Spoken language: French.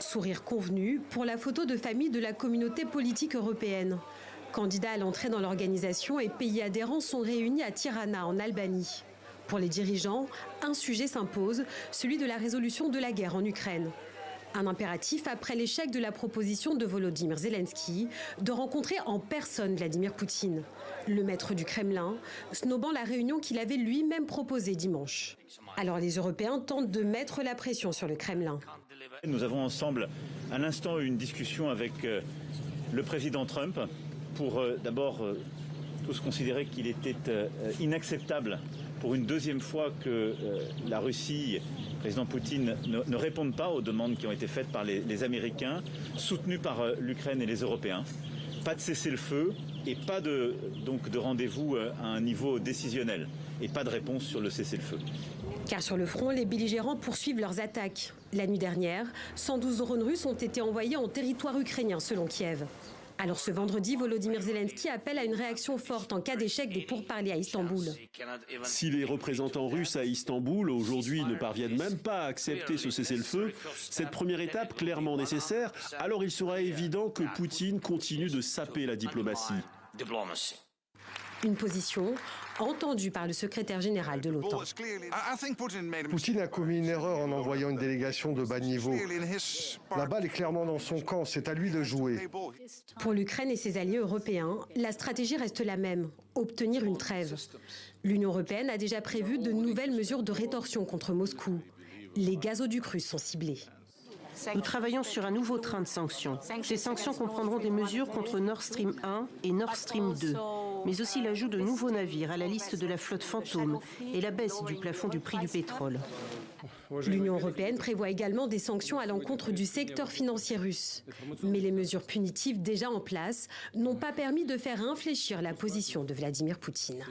sourire convenu pour la photo de famille de la communauté politique européenne. Candidats à l'entrée dans l'organisation et pays adhérents sont réunis à Tirana, en Albanie. Pour les dirigeants, un sujet s'impose, celui de la résolution de la guerre en Ukraine. Un impératif après l'échec de la proposition de Volodymyr Zelensky de rencontrer en personne Vladimir Poutine, le maître du Kremlin, snobant la réunion qu'il avait lui-même proposée dimanche. Alors les Européens tentent de mettre la pression sur le Kremlin. Nous avons ensemble à l'instant eu une discussion avec le président Trump pour d'abord tous considérer qu'il était inacceptable pour une deuxième fois que la Russie, le président Poutine, ne réponde pas aux demandes qui ont été faites par les Américains, soutenues par l'Ukraine et les Européens. Pas de cessez-le-feu et pas de rendez-vous à un niveau décisionnel et pas de réponse sur le cessez-le-feu. Car sur le front, les belligérants poursuivent leurs attaques. La nuit dernière, 112 drones russes ont été envoyés en territoire ukrainien selon Kiev. Alors ce vendredi, Volodymyr Zelensky appelle à une réaction forte en cas d'échec des pourparlers à Istanbul. Si les représentants russes à Istanbul aujourd'hui ne parviennent même pas à accepter ce cessez-le-feu, cette première étape clairement nécessaire, alors il sera évident que Poutine continue de saper la diplomatie. Une position entendue par le secrétaire général de l'OTAN. Poutine a commis une erreur en envoyant une délégation de bas niveau. La balle est clairement dans son camp, c'est à lui de jouer. Pour l'Ukraine et ses alliés européens, la stratégie reste la même, obtenir une trêve. L'Union européenne a déjà prévu de nouvelles mesures de rétorsion contre Moscou. Les gazoducs russes sont ciblés. Nous travaillons sur un nouveau train de sanctions. Ces sanctions comprendront des mesures contre Nord Stream 1 et Nord Stream 2, mais aussi l'ajout de nouveaux navires à la liste de la flotte fantôme et la baisse du plafond du prix du pétrole. L'Union européenne prévoit également des sanctions à l'encontre du secteur financier russe. Mais les mesures punitives déjà en place n'ont pas permis de faire infléchir la position de Vladimir Poutine.